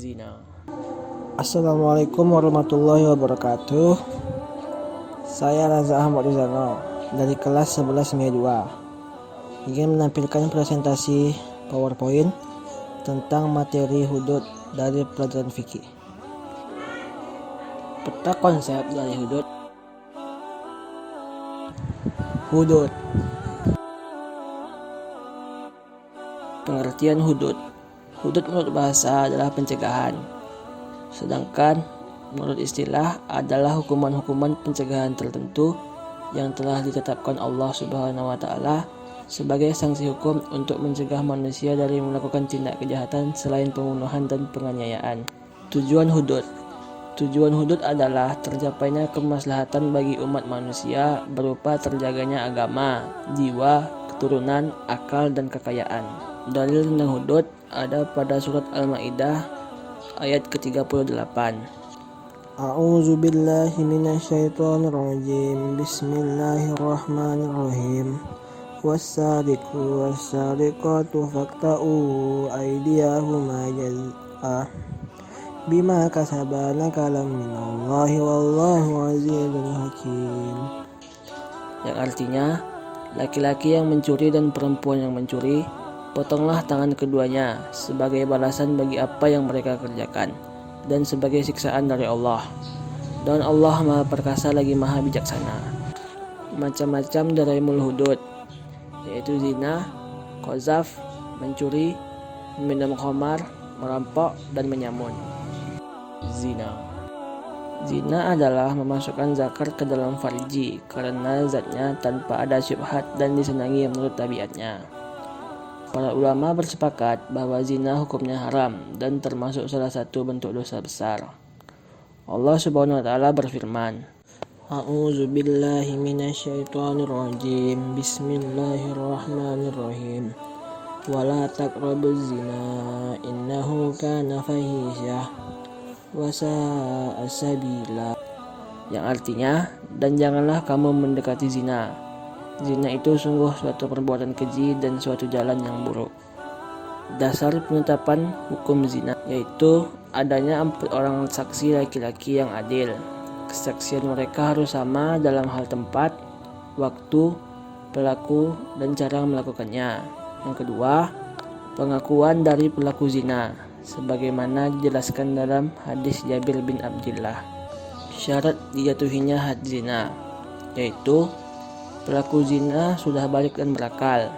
Zina. Assalamualaikum warahmatullahi wabarakatuh. Saya Raza Ahmad Rizano dari kelas 11 MIA 2 ingin menampilkan presentasi PowerPoint tentang materi hudud dari pelajaran fikih. Peta konsep dari hudud. Hudud. Pengertian hudud. Hudud menurut bahasa adalah pencegahan, sedangkan menurut istilah adalah hukuman-hukuman pencegahan tertentu yang telah ditetapkan Allah Subhanahu wa Ta'ala sebagai sanksi hukum untuk mencegah manusia dari melakukan tindak kejahatan selain pembunuhan dan penganiayaan. Tujuan hudud. Tujuan hudud adalah tercapainya kemaslahatan bagi umat manusia berupa terjaganya agama, jiwa, keturunan, akal, dan kekayaan. Dalil tentang hudud ada pada surat Al-Maidah ayat ke-38. A'udzu billahi minasyaitonir rajim. Bismillahirrahmanirrahim. Was-sariqu was-sariqatu faqta'u aydiyahuma jazaa bima kasaba nakalam minallahi wallahu azizun hakim. Yang artinya, laki-laki yang mencuri dan perempuan yang mencuri, potonglah tangan keduanya sebagai balasan bagi apa yang mereka kerjakan dan sebagai siksaan dari Allah. Dan Allah Maha Perkasa lagi Maha Bijaksana. Macam-macam daraimul hudud, yaitu zina, qazaf, mencuri, minum khamar, merampok, dan menyamun. Zina adalah memasukkan zakar ke dalam farji karena zatnya tanpa ada syubhat dan disenangi menurut tabiatnya. Para ulama bersepakat bahwa zina hukumnya haram dan termasuk salah satu bentuk dosa besar. Allah Subhanahu wa Ta'ala berfirman, A'udzu billahi minasyaitonir rajim. Bismillahirrahmanirrahim. Wala taqrabuz zina innahu kana fahisyah wa sa'a sabila. Yang artinya, dan janganlah kamu mendekati zina. Zina itu sungguh suatu perbuatan keji dan suatu jalan yang buruk. Dasar penetapan hukum zina yaitu adanya 4 orang saksi laki-laki yang adil. Kesaksian mereka harus sama dalam hal tempat, waktu, pelaku, dan cara melakukannya. Yang kedua, pengakuan dari pelaku zina, sebagaimana dijelaskan dalam hadis Jabir bin Abdullah. Syarat dijatuhinya had zina, yaitu pelaku zina sudah balik dan berakal,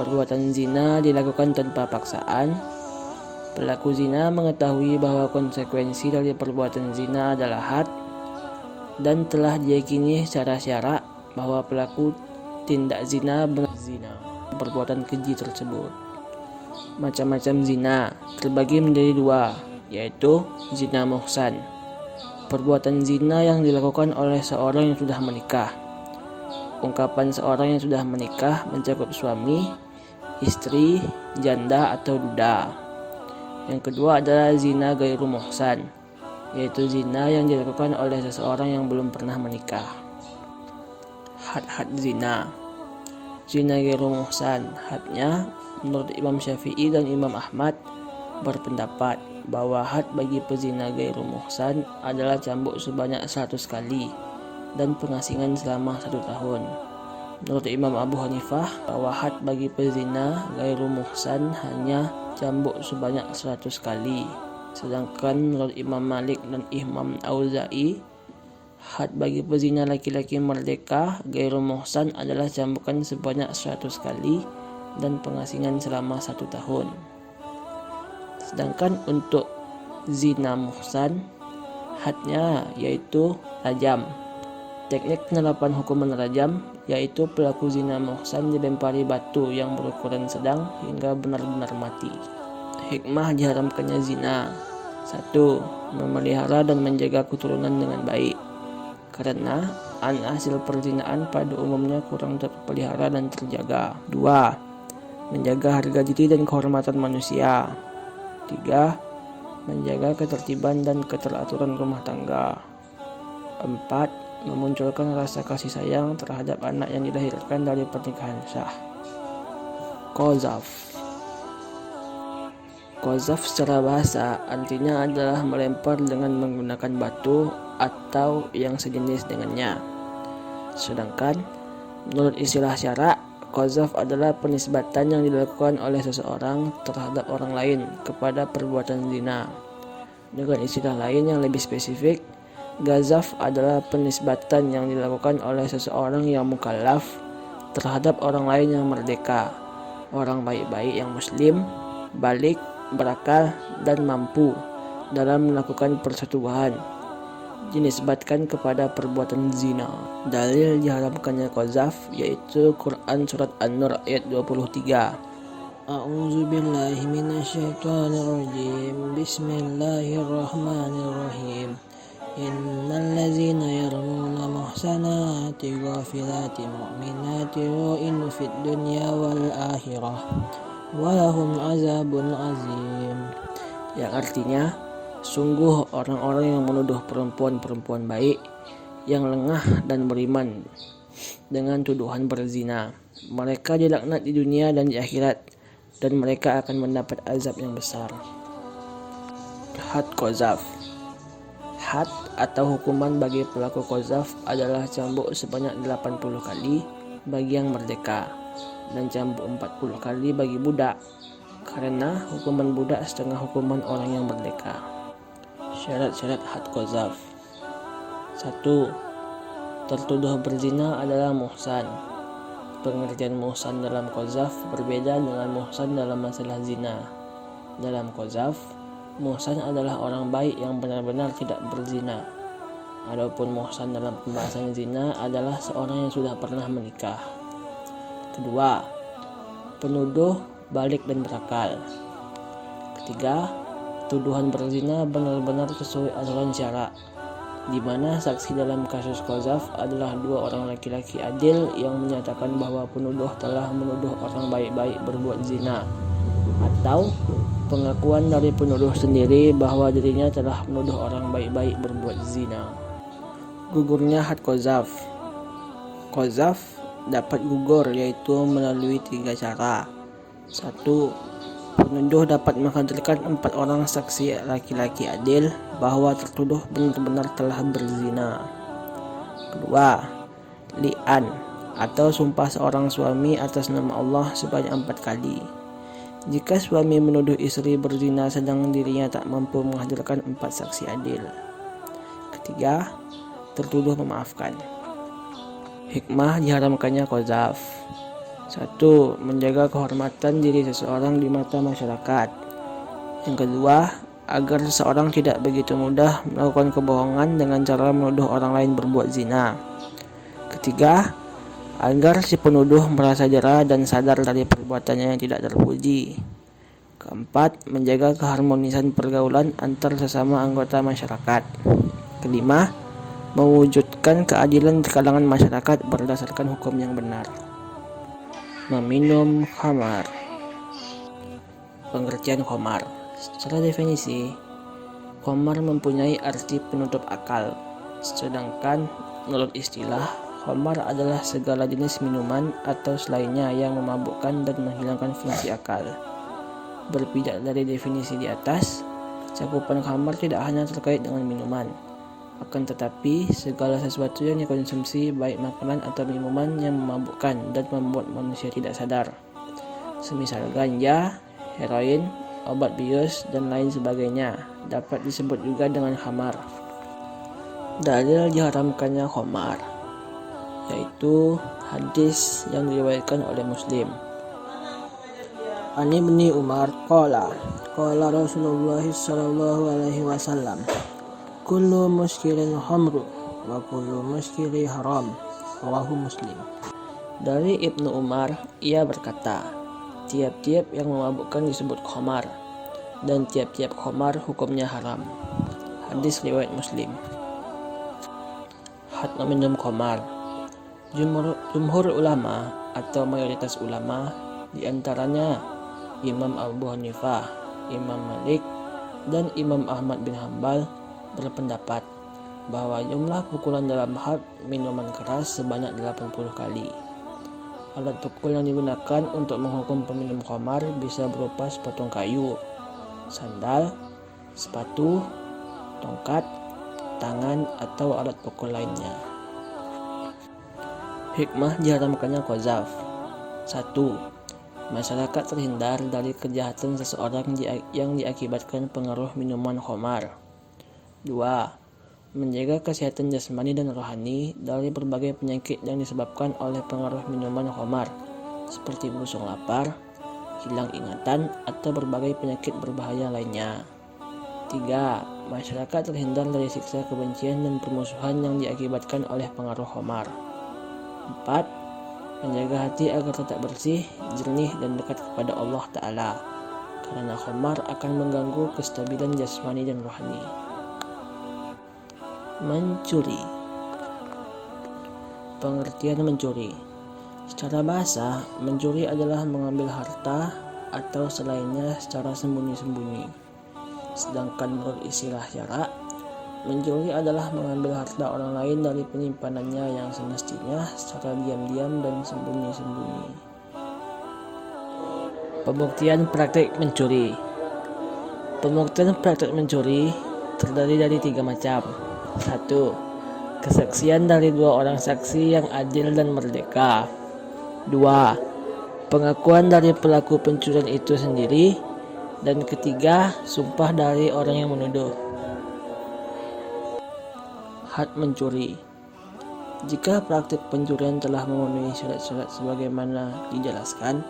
perbuatan zina dilakukan tanpa paksaan, pelaku zina mengetahui bahwa konsekuensi dari perbuatan zina adalah had, dan telah diyakini secara syara bahwa pelaku tindak zina berzina perbuatan keji tersebut. Macam-macam zina terbagi menjadi 2, yaitu zina muhsan, perbuatan zina yang dilakukan oleh seorang yang sudah menikah. Ungkapan seorang yang sudah menikah mencakup suami, istri, janda, atau duda. Yang kedua adalah zina ghairu muhsan, yaitu zina yang dilakukan oleh seseorang yang belum pernah menikah. Had-had zina. Zina ghairu muhsan, hadnya menurut Imam Syafi'i dan Imam Ahmad berpendapat bahwa had bagi pezina ghairu muhsan adalah cambuk sebanyak 100 kali dan pengasingan selama 1 tahun. Menurut Imam Abu Hanifah bahwa had bagi pezina ghairu muhsan hanya cambuk sebanyak 100 kali. Sedangkan menurut Imam Malik dan Imam Auza'i, had bagi pezina laki-laki merdeka ghairu muhsan adalah cambukan sebanyak 100 kali dan pengasingan selama 1 tahun. Sedangkan untuk zina muhsan, hadnya yaitu rajam. Teknik penerapan hukuman rajam yaitu pelaku zina muhsan dilempari batu yang berukuran sedang hingga benar-benar mati. Hikmah diharamkannya zina. 1. Memelihara dan menjaga keturunan dengan baik, karena hasil perzinaan pada umumnya kurang terpelihara dan terjaga. 2. Menjaga harga diri dan kehormatan manusia. 3. Menjaga ketertiban dan keteraturan rumah tangga. 4. Memunculkan rasa kasih sayang terhadap anak yang dilahirkan dari pernikahan sah. Qazaf. Qazaf secara bahasa artinya adalah melempar dengan menggunakan batu atau yang sejenis dengannya. Sedangkan menurut istilah syara, qazaf adalah penisbatan yang dilakukan oleh seseorang terhadap orang lain kepada perbuatan zina. Dengan istilah lain yang lebih spesifik, ghazaf adalah penisbatan yang dilakukan oleh seseorang yang mukallaf terhadap orang lain yang merdeka, orang baik-baik yang muslim, balik, berakal, dan mampu dalam melakukan persetubuhan, dinisbatkan kepada perbuatan zina. Dalil diharamkannya qazaf yaitu Quran surat An-Nur ayat 23. A'udzu billahi minasyaitonir rajim. Bismillahirrahmanirrahim. Innal ladzina yarmuna muhsanati ghafilati mu'minati ru'inu fid dunya wal akhirah walahum azabun azim. Yang artinya, sungguh orang-orang yang menuduh perempuan-perempuan baik yang lengah dan beriman dengan tuduhan berzina, mereka dilaknat di dunia dan di akhirat, dan mereka akan mendapat azab yang besar. Had qazaf. Had atau hukuman bagi pelaku qazaf adalah cambuk sebanyak 80 kali bagi yang merdeka dan cambuk 40 kali bagi budak, karena hukuman budak setengah hukuman orang yang merdeka. Syarat-syarat had qazaf. 1. Tertuduh berzina adalah muhsan. Pengertian muhsan dalam qazaf berbeda dengan muhsan dalam masalah zina. Dalam qazaf, muhsan adalah orang baik yang benar-benar tidak berzina. Adapun muhsan dalam pembahasan zina adalah seorang yang sudah pernah menikah. 2. Penuduh balik dan berakal. 3. Tuduhan berzina benar-benar sesuai aturan syara, di mana saksi dalam kasus qazaf adalah 2 orang laki-laki adil yang menyatakan bahwa penuduh telah menuduh orang baik-baik berbuat zina, atau pengakuan dari penuduh sendiri bahwa dirinya telah menuduh orang baik-baik berbuat zina. Gugurnya had qazaf. Qazaf dapat gugur yaitu melalui 3 cara. 1. Penuduh dapat menghadirkan 4 orang saksi laki-laki adil bahwa tertuduh benar-benar telah berzina. 2. Li'an atau sumpah seorang suami atas nama Allah sebanyak 4 kali. Jika suami menuduh istri berzina sedang dirinya tak mampu menghadirkan 4 saksi adil. 3. Tertuduh memaafkan. Hikmah diharamkannya qazaf. 1. Menjaga kehormatan diri seseorang di mata masyarakat. Yang kedua, agar seseorang tidak begitu mudah melakukan kebohongan dengan cara menuduh orang lain berbuat zina. Ketiga, agar si penuduh merasa jera dan sadar dari perbuatannya yang tidak terpuji. Keempat, menjaga keharmonisan pergaulan antar sesama anggota masyarakat. Kelima, mewujudkan keadilan di kalangan masyarakat berdasarkan hukum yang benar. Meminum khamar. Pengertian khamar. Secara definisi, khamar mempunyai arti penutup akal, sedangkan menurut istilah, khamar adalah segala jenis minuman atau selainnya yang memabukkan dan menghilangkan fungsi akal. Berpijak dari definisi di atas, cakupan khamar tidak hanya terkait dengan minuman, akan tetapi segala sesuatu yang dikonsumsi, baik makanan atau minuman yang memabukkan dan membuat manusia tidak sadar, semisal ganja, heroin, obat bius, dan lain sebagainya, dapat disebut juga dengan khamar. Dalil diharamkannya khamar yaitu hadis yang diriwayatkan oleh Muslim. An Ibni Umar qala Rasulullah sallallahu alaihi wasallam, kullu muskirin khamru wa kullu muskiri haram. Rawahu Muslim. Dari Ibnu Umar, ia berkata, tiap-tiap yang memabukkan disebut khamar, dan tiap-tiap khamar hukumnya haram. Hadis riwayat Muslim. Had meminum khamar. Jumhur ulama atau mayoritas ulama, diantaranya Imam Abu Hanifah, Imam Malik, dan Imam Ahmad bin Hanbal berpendapat bahwa jumlah pukulan dalam had minuman keras sebanyak 80 kali. Alat pukul yang digunakan untuk menghukum peminum khamar bisa berupa sepotong kayu, sandal, sepatu, tongkat, tangan, atau alat pukul lainnya. Hikmah diharamkannya qazaf. 1. Masyarakat terhindar dari kejahatan seseorang yang diakibatkan pengaruh minuman khamar. 2. Menjaga kesehatan jasmani dan rohani dari berbagai penyakit yang disebabkan oleh pengaruh minuman khamar, seperti busung lapar, hilang ingatan, atau berbagai penyakit berbahaya lainnya. 3. Masyarakat terhindar dari siksa kebencian dan permusuhan yang diakibatkan oleh pengaruh khamar. 4. Menjaga hati agar tetap bersih, jernih, dan dekat kepada Allah Ta'ala, karena khamar akan mengganggu kestabilan jasmani dan rohani. Mencuri. Pengertian mencuri. Secara bahasa, mencuri adalah mengambil harta atau selainnya secara sembunyi-sembunyi. Sedangkan menurut istilah syara, mencuri adalah mengambil harta orang lain dari penyimpanannya yang semestinya secara diam-diam dan sembunyi-sembunyi. Pembuktian praktik mencuri. Pembuktian praktik mencuri terdiri dari 3 macam. 1. Kesaksian dari 2 orang saksi yang adil dan merdeka. 2. Pengakuan dari pelaku pencurian itu sendiri. Dan ketiga, sumpah dari orang yang menuduh. Had mencuri. Jika praktik pencurian telah memenuhi syarat-syarat sebagaimana dijelaskan,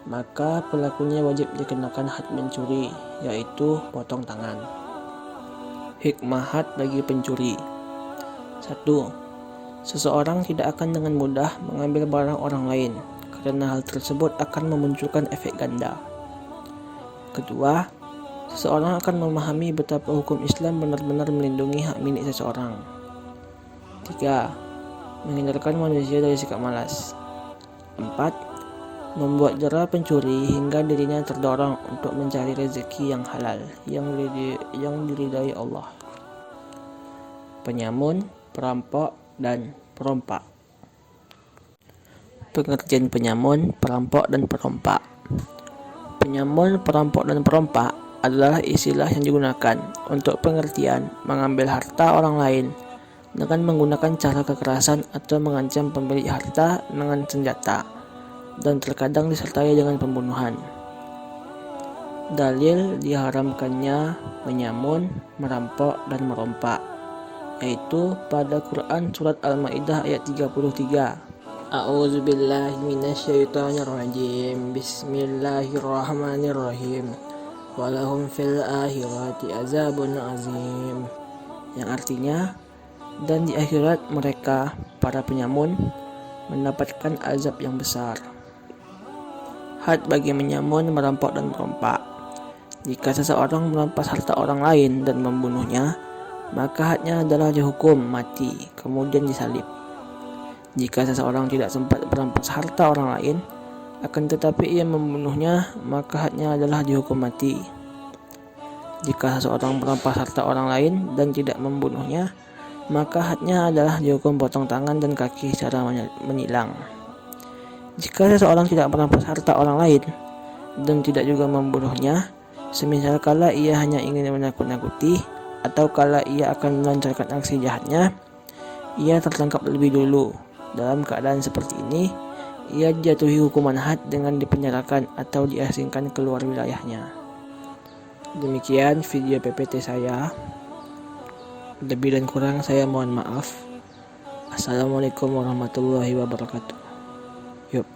maka pelakunya wajib dikenakan had mencuri, yaitu potong tangan. Hikmah had bagi pencuri. 1. Seseorang tidak akan dengan mudah mengambil barang orang lain, karena hal tersebut akan memunculkan efek ganda. Kedua, seseorang akan memahami betapa hukum Islam benar-benar melindungi hak milik seseorang. 3. Menghindarkan manusia dari sikap malas. 4. Membuat jera pencuri hingga dirinya terdorong untuk mencari rezeki yang halal, yang diridai Allah. Penyamun, perampok, dan perompak. Pengertian penyamun, perampok, dan perompak. Penyamun, perampok, dan perompak adalah istilah yang digunakan untuk pengertian mengambil harta orang lain dengan menggunakan cara kekerasan atau mengancam pemilik harta dengan senjata, dan terkadang disertai dengan pembunuhan. Dalil diharamkannya menyamun, merampok, dan merompak, yaitu pada Quran Surat Al-Ma'idah ayat 33. A'udzubillahi minasyaitonirrajim. Bismillahirrahmanirrahim. Walahum fil akhirati azabun azim. Yang artinya, dan di akhirat mereka, para penyamun, mendapatkan azab yang besar. Had bagi menyamun, merampok, dan merompak. Jika seseorang merampas harta orang lain dan membunuhnya, maka hadnya adalah dihukum mati, kemudian disalib. Jika seseorang tidak sempat merampas harta orang lain, akan tetapi ia membunuhnya, maka hadnya adalah dihukum mati. Jika seseorang merampas harta orang lain dan tidak membunuhnya, maka hadnya adalah dihukum potong tangan dan kaki secara menilang. Jika seseorang tidak merampas harta orang lain dan tidak juga membunuhnya, semisal kala ia hanya ingin menakut-nakuti atau kala ia akan melancarkan aksi jahatnya, ia tertangkap lebih dulu. Dalam keadaan seperti ini, ia dijatuhi hukuman had dengan dipenjarakan atau diasingkan keluar wilayahnya. Demikian video PPT saya. Lebih dan kurang saya mohon maaf. Assalamualaikum warahmatullahi wabarakatuh. Yuk.